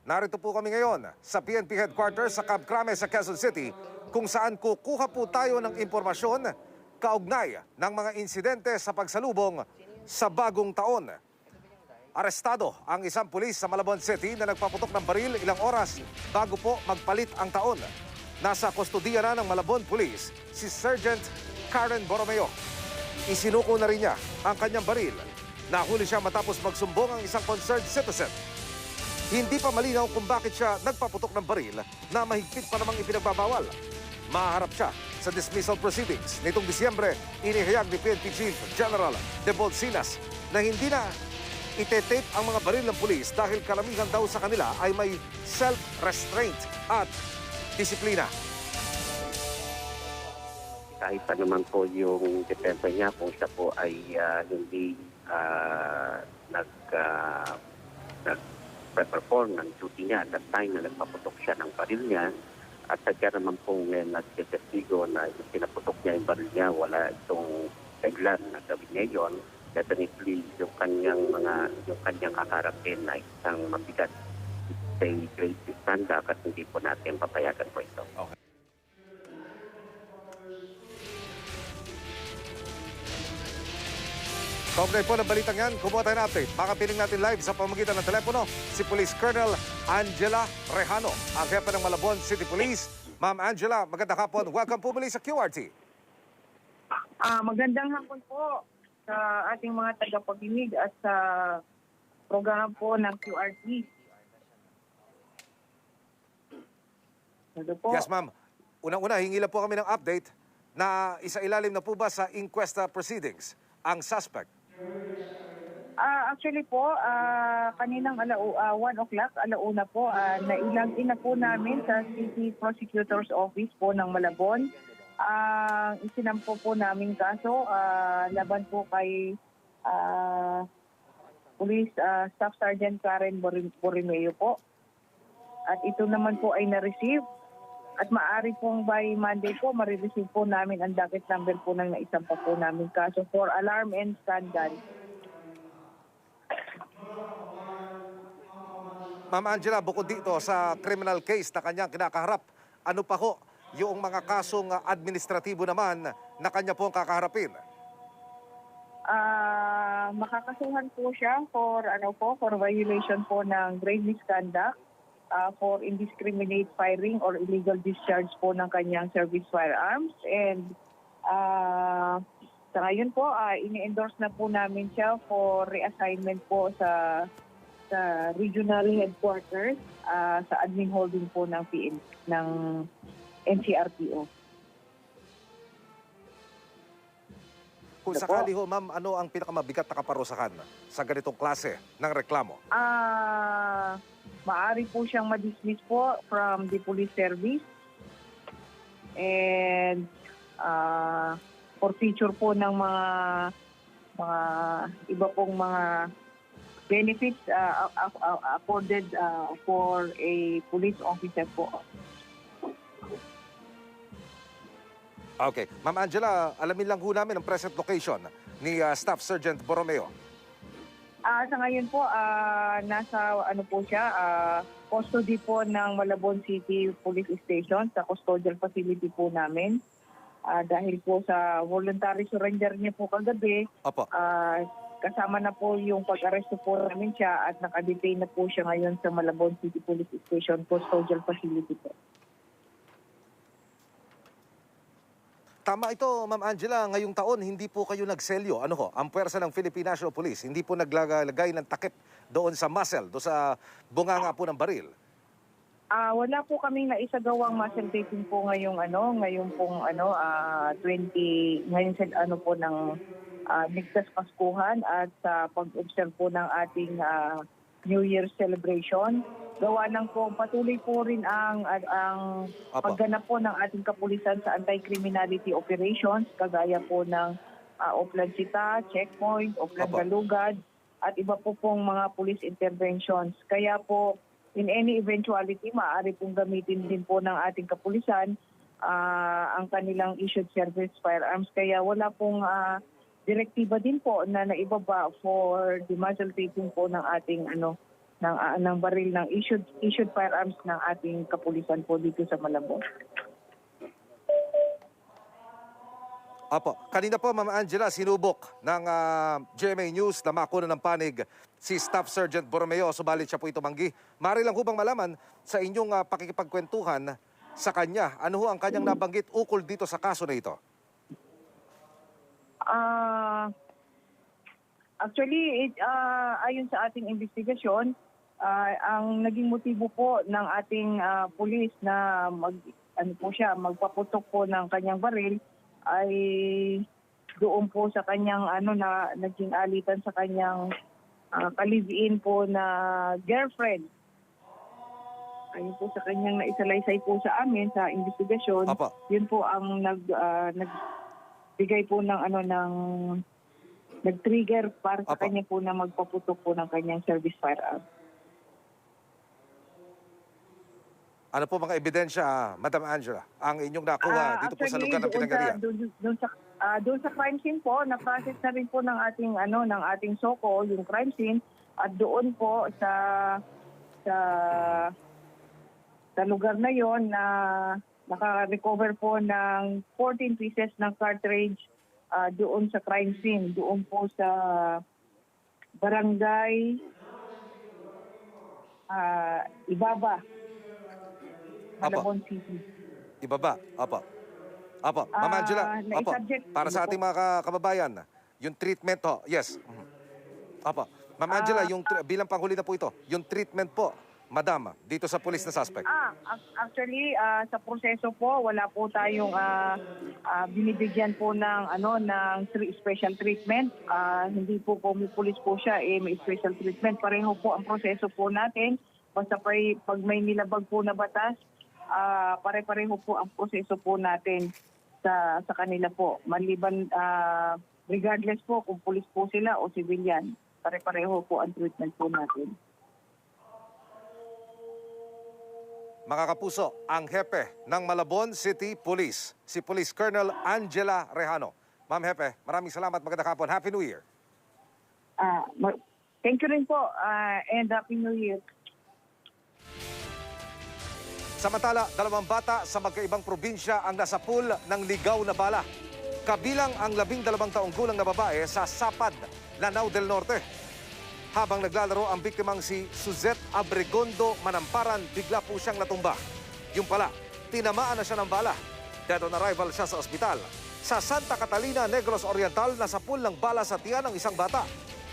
Narito po kami ngayon sa PNP Headquarters sa Camp Crame sa Quezon City kung saan kukuha po tayo ng impormasyon kaugnay ng mga insidente sa pagsalubong sa bagong taon. Arestado ang isang pulis sa Malabon City na nagpaputok ng baril ilang oras bago po magpalit ang taon. Nasa kustodiya na ng Malabon Police si Sergeant Karen Borromeo. Isinuko na rin niya ang kanyang baril. Nahuli siya matapos magsumbong ang isang concerned citizen. Hindi pa malinaw kung bakit siya nagpaputok ng baril na mahigpit pa namang ipinagbabawal. Maharap siya sa dismissal proceedings. Nitong Disyembre, inihayag ni PNP Chief General De Bolsinas na hindi na itetape ang mga baril ng pulis dahil karamihan daw sa kanila ay may self-restraint at disiplina. Kahit pa naman po yung depensa niya kung siya po ay hindi nag-perform ng duty niya at that time na nagpaputok siya ng baril niya at sadya naman po nagtestigo na yung pinaputok niya yung baril niya, wala itong reglan na gawin niya yun. Definitely yung kanyang kakarapin na isang mabigat say great misconduct at hindi po natin papayagan po ito. Okay. Kaugnay po ng balitang yan, kumuha tayo ng update. Makapiling natin live sa pamamagitan ng telepono si Police Colonel Angela Rejano, ang hepe ng Malabon City Police. Ma'am Angela, magandang hapon. Welcome po muli sa QRT. Magandang hapon po sa ating mga tagapakinig at sa programa po ng QRT. Ano po? Yes, ma'am. Unang-una, hingi lang po kami ng update na isailalim na po ba sa inquest proceedings ang suspect? Actually po, kaninang 1 o'clock, alauna po, nailang po namin sa City Prosecutor's Office po ng Malabon. Isinampo po namin kaso laban po kay Police Staff Sergeant Karen Borromeo po. At ito naman po ay na-receive. At maaari pong by Monday po, marireceive po namin ang docket number po ng naisampa po namin kaso for alarm and scandal. Ma'am Angela, bukod dito sa criminal case na kanyang kinakaharap, ano pa ho yung mga kasong administratibo naman na kanya po ang kakaharapin? Makakasuhan po siya for violation po ng grave misconduct, for indiscriminate firing or illegal discharge po ng kanyang service firearms. And sa ngayon po, ini-endorse na po namin siya for reassignment po sa regional headquarters sa admin holding po ng NCRPO. Kung sakali ho, ma'am, ano ang pinakamabigat na kaparusahan sa ganitong klase ng reklamo? Maaari po siyang ma-dismiss po from the police service and forfeiture po ng mga iba pong mga benefits afforded for a police officer po. Okay. Ma'am Angela, alamin lang ho namin ang present location ni Staff Sergeant Borromeo. Sa ngayon po, nasa po siya, custody po ng Malabon City Police Station sa custodial facility po namin. Dahil po sa voluntary surrender niya po kagabi, Opo. Kasama na po yung pag-aresto po namin siya at nakadetain na po siya ngayon sa Malabon City Police Station custodial facility po. Tama ito, Ma'am Angela, ngayong taon hindi po kayo nagselyo. Ano ho, ang puwersa ng Philippine National Police, hindi po naglagay ng takip doon sa muzzle, doon sa bunganga po ng baril. Wala po kaming naisagawang muzzle taping po ngayong pong 20 ngayon sa po ng Ligtas Paskuhan at sa pag-observe po ng ating New Year celebration. Gawa ng po, patuloy po rin ang pagganap po ng ating kapulisan sa anti-criminality operations, kagaya po ng Oplan Cita, Checkpoint, Oplan Galugad, at iba po pong mga police interventions. Kaya po, in any eventuality, maaari pong gamitin din po ng ating kapulisan ang kanilang issued service firearms. Kaya wala pong direktiba din po na naibaba for the muzzle taping po ng ating ng baril ng issued firearms ng ating kapulisan po dito sa Malabon. Apo, kanina po Ma'am Angela, sinubok ng GMA News na makuna ng panig si Staff Sergeant Borromeo, subalit siya po ito manggi. Mari lang hubang malaman sa inyong pakikipagkwentuhan sa kanya, ano ho ang kanyang nabanggit ukol dito sa kaso na ito? Actually, ayon sa ating investigasyon, ang naging motibo po ng ating pulis na magpaputok po ng kanyang baril ay doon po sa kanyang na naging alitan sa kanyang kaliviin po na girlfriend. Ayun po sa kanyang naisalaysay po sa amin sa investigasyon. Apa. Yun po ang nagbigay po ng nag-trigger para sa Apa. kanya po na magpaputok po ng kanyang service firearm. Ano po mga ebidensya, Madam Angela, ang inyong nakuha dito po sa lugar ng pinangyarihan? Doon sa crime scene po, na-process na rin po ng ating SOCO yung crime scene, at doon po sa lugar na yon na naka-recover po ng 14 pieces ng cartridge doon sa crime scene, doon po sa barangay Ibaba, Malabon City. Ibaba, apo. Apo, Ma'am Angela, apo, para sa ating mga kababayan, yung treatment ho, yes. Apo, Ma'am Angela, bilang panghuli na po ito, yung treatment po, Madam, dito sa police na suspect. Actually, sa proseso po, wala po tayong binibigyan po ng special treatment. Hindi po police po siya, may special treatment. Pareho po ang proseso po natin. Basta pag may nilabag po na batas, pare-pareho po ang proseso po natin sa kanila po. Maliban, regardless po kung police po sila o civilian, pare-pareho po ang treatment po natin. Mga kapuso, ang hepe ng Malabon City Police, si Police Colonel Angela Rejano. Ma'am Hepe, maraming salamat, magandang hapon. Happy New Year. Thank you rin po, and Happy New Year. Samantala, 2 bata sa magkaibang probinsya ang nasa pool ng ligaw na bala. Kabilang ang 12 taong gulang na babae sa Sapad, Lanao del Norte. Habang naglalaro ang biktimang si Suzette Abregondo Manamparan, bigla po siyang natumba. Yung pala, tinamaan na siya ng bala. Dead on arrival siya sa ospital. Sa Santa Catalina, Negros Oriental, nasa pool ng bala sa tiyan ng isang bata.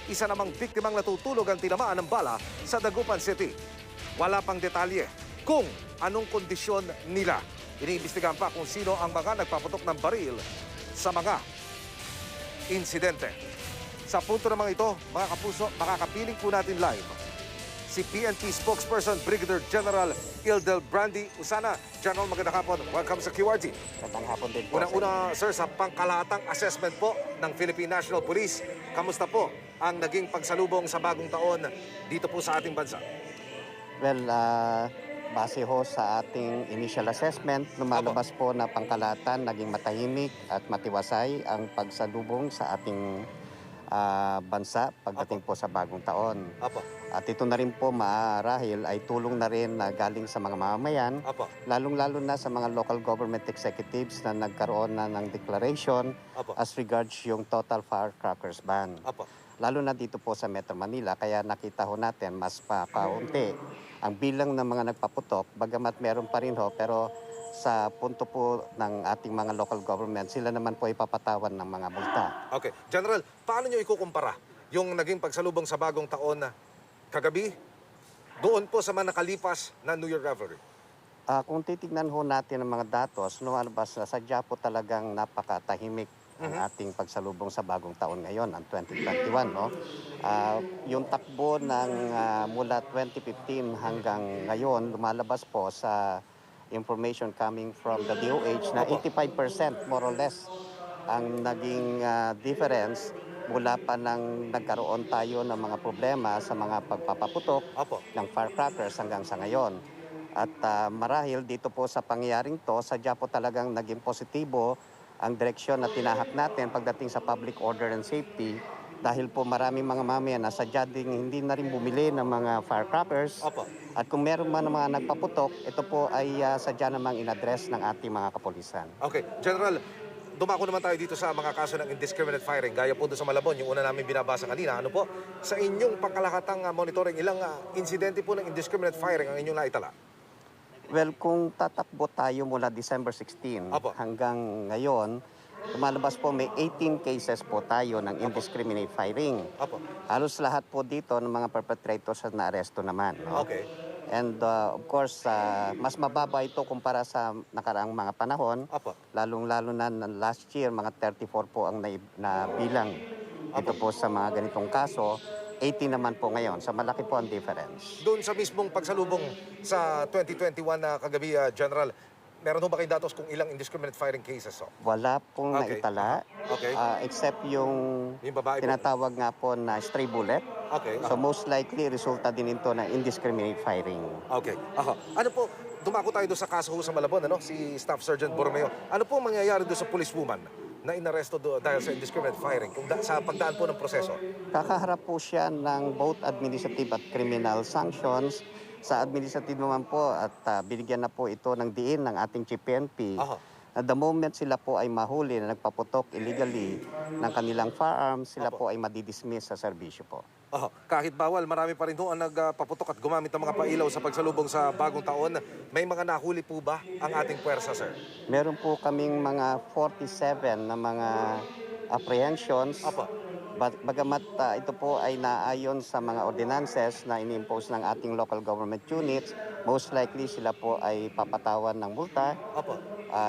Isa namang biktimang natutulog ang tinamaan ng bala sa Dagupan City. Wala pang detalye kung anong kondisyon nila. Iniimbestigahan pa kung sino ang mga nagpaputok ng baril sa mga insidente. Sa punto namang ito, mga kapuso, makakapiling po natin live si PNP spokesperson Brigadier General Ildel Brandy Usana. General, magandang hapon. Welcome sa QRT. Magandang hapon din po. Unang-una, sir, sa pangkalahatang assessment po ng Philippine National Police, kamusta po ang naging pagsalubong sa bagong taon dito po sa ating bansa? Well, base ho sa ating initial assessment, lumalabas po na pangkalahatan, naging matahimik at matiwasay ang pagsalubong sa ating bansa pagdating po sa bagong taon. Apo. At ito na rin po marahil ay tulong na rin na galing sa mga mamamayan, Apo. lalong-lalo na sa mga local government executives na nagkaroon na ng declaration Apo. as regards yung total firecrackers ban. Apo. Lalo na dito po sa Metro Manila, kaya nakita ho natin mas paunti ang bilang ng mga nagpaputok, bagamat meron pa rin ho, pero sa punto po ng ating mga local government, sila naman po ipapatawan ng mga multa. Okay. General, paano nyo ikukumpara yung naging pagsalubong sa bagong taon na kagabi doon po sa mga nakalipas na New Year Revelry? Kung titignan ho natin ang mga datos, lumalabas na sadya po talagang napakatahimik ang ating pagsalubong sa bagong taon ngayon, ang 2021. No? Yung takbo ng mula 2015 hanggang ngayon, lumalabas po sa information coming from the DOH na 85% more or less ang naging difference mula pa nang nagkaroon tayo ng mga problema sa mga pagpapaputok ng firecrackers hanggang sa ngayon. At marahil dito po sa pangyayaring to, sadya po talagang naging positibo ang direksyon na tinahak natin pagdating sa public order and safety dahil po maraming mga mamayan na sadya ding hindi na rin bumili ng mga firecrackers. Opo. At kung meron man ng mga nagpaputok, ito po ay sadya namang in-address ng ating mga kapulisan. Okay, General, dumako naman tayo dito sa mga kaso ng indiscriminate firing. Gaya po doon sa Malabon, yung una namin binabasa kanina. Ano po, sa inyong pangkalahatan monitoring, ilang insidente po ng indiscriminate firing ang inyong naitala? Well, kung tatakbo tayo mula December 16 Apo. hanggang ngayon, lumalabas po may 18 cases po tayo ng indiscriminate firing. Opo. Halos lahat po dito ng mga perpetrators na aresto naman. No? Okay. And of course, mas mababa ito kumpara sa nakaraang mga panahon. Opo. Lalong-lalo na last year, mga 34 po ang nabilang dito po sa mga ganitong kaso. 80 naman po ngayon. So malaki po ang difference. Doon sa mismong pagsalubong sa 2021 na kagabi, General, meron ho ba kayong datos kung ilang indiscriminate firing cases? Wala pong Okay. naitala, Okay. except yung Yung babae po. tinatawag nga po na stray bullet. Okay. So most likely, resulta din ito ng indiscriminate firing. Okay. Aha. Ano po, dumako tayo doon sa kaso ho sa Malabon, ano? Si Staff Sergeant Borromeo. Ano po ang mangyayari doon sa policewoman na inaresto dahil sa indiscriminate firing sa pagdaan po ng proseso? Kakaharap po siya ng both administrative at criminal sanctions. Sa administrative naman po at binigyan na po ito ng diin ng ating Chief PNP. Aha. Na the moment sila po ay mahuli na nagpaputok illegally ng kanilang firearms, sila Opo. po ay madidismiss sa serbisyo po. Aha. Kahit bawal, marami pa rin ho ang nagpaputok at gumamit ng mga pailaw sa pagsalubong sa bagong taon. May mga nahuli po ba ang ating puwersa, sir? Meron po kaming mga 47 na mga apprehensions. Apa. Bagamat ito po ay naayon sa mga ordinances na ini-impose ng ating local government units, most likely sila po ay papatawan ng multa. Apa.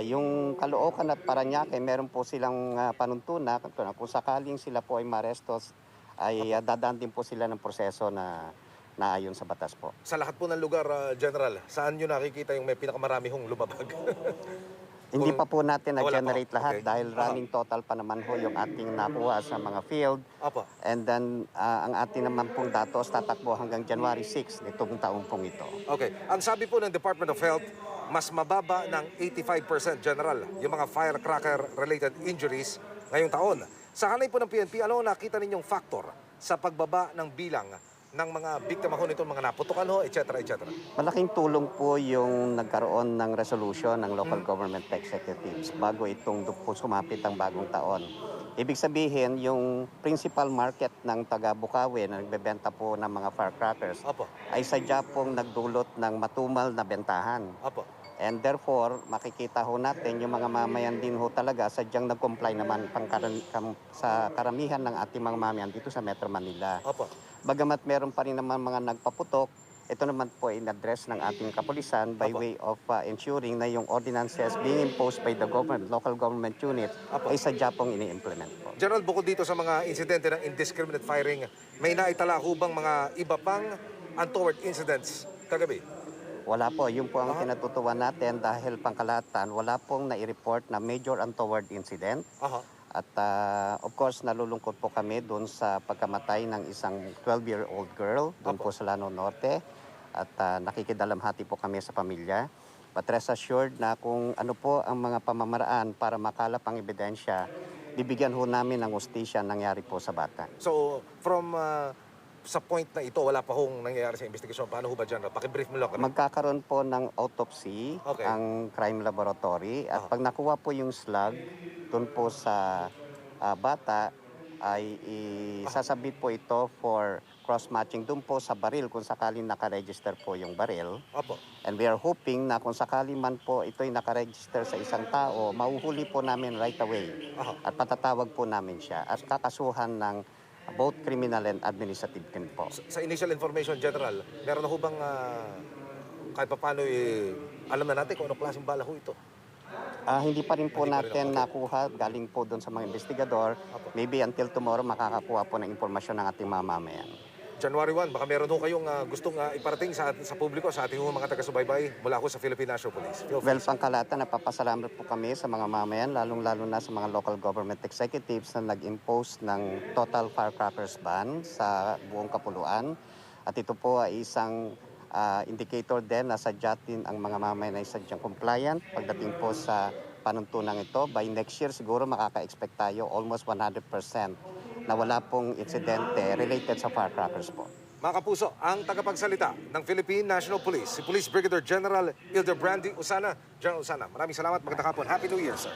Yung Caloocan at Parañaque, meron po silang panuntunan kung sakaling sila po ay marestos, ay dadaan din po sila ng proseso na naayon sa batas po. Sa lahat po ng lugar, General, saan nyo nakikita yung may pinakamarami hong lumabag? Hindi pa po natin Wala pa. na-generate lahat Okay. dahil running total pa naman ho yung ating nakuha sa mga field. Apa. And then, ang ating naman pong datos tatakbo hanggang January 6 nitong taong pong ito. Okay. Ang sabi po ng Department of Health, mas mababa ng 85%, General, yung mga firecracker-related injuries ngayong taon. Sa hanay po ng PNP, ano ang nakita ninyong factor sa pagbaba ng bilang ng mga biktima ho nito, mga naputukan ho, etc. etc. Malaking tulong po yung nagkaroon ng resolution ng local government executives bago itong po sumapit ang bagong taon. Ibig sabihin, yung principal market ng taga Bukawi na nagbebenta po ng mga firecrackers Apo. ay sadya pong nagdulot ng matumal na bentahan. Apo. And therefore, makikita ho natin yung mga mamayan din ho talaga sadyang nag-comply naman sa karamihan ng ating mga mamayan dito sa Metro Manila. Apo. Bagamat meron pa rin naman mga nagpaputok, ito naman po in-address ng ating kapulisan by Apo. way of ensuring na yung ordinances being imposed by the government, local government units, Apo. ay sadya pong ini-implement po. General, bukod dito sa mga insidente ng indiscriminate firing, may naitala ho bang mga iba pang untoward incidents kagabi? Wala po, yun po ang kinatutuwa natin dahil pangkalahatan, wala pong nai-report na major untoward incident. Aha. At of course, nalulungkot po kami doon sa pagkamatay ng isang 12-year-old girl doon po sa Lanao Norte. At nakikidalamhati po kami sa pamilya. But rest assured na kung ano po ang mga pamamaraan para makalap ang ebidensya, bibigyan ho namin ng hustisya nangyari po sa bata. So, from sa point na ito, wala pa hong nangyayari sa investigasyon. Paano ho ba, General? Pakibrief mo lang kami. Magkakaroon po ng autopsy Okay. ang crime laboratory at pag nakuha po yung slug doon po sa bata ay isasabit po ito for cross-matching doon po sa baril kung sakaling nakaregister po yung baril. Apo. And we are hoping na kung sakali man po ito'y nakaregister sa isang tao, mauhuli po namin right away Aha. at patatawag po namin siya at kakasuhan ng both criminal and administrative din po. Sa initial information, General, meron na ho bang kahit pa paano alam na natin kung anong klaseng bala ho ito? Hindi pa rin po Hindi pa rin, natin okay. nakuha, galing po doon sa mga investigador. Apo. Maybe until tomorrow makakakuha po ng impormasyon ng ating mamamayan. January 1, baka meron ho kayong gustong iparating sa publiko, sa ating mga taga-subaybay mula ho sa Philippine National Police. Feel free. Well, pangkalahatan, napapasalamat po kami sa mga mamayan, lalong-lalo na sa mga local government executives na nag-impose ng total firecrackers ban sa buong kapuluan. At ito po ay isang indicator din na sadyatin ang mga mamayan ay sadyang compliant pagdating po sa panuntunan ito. By next year, siguro makaka-expect tayo almost 100% na wala pong insidente related sa firecrackers po. Mga kapuso, ang tagapagsalita ng Philippine National Police, si Police Brigadier General Ildebrandi Usana. General Usana, maraming salamat. Magandang hapon. Happy New Year, sir.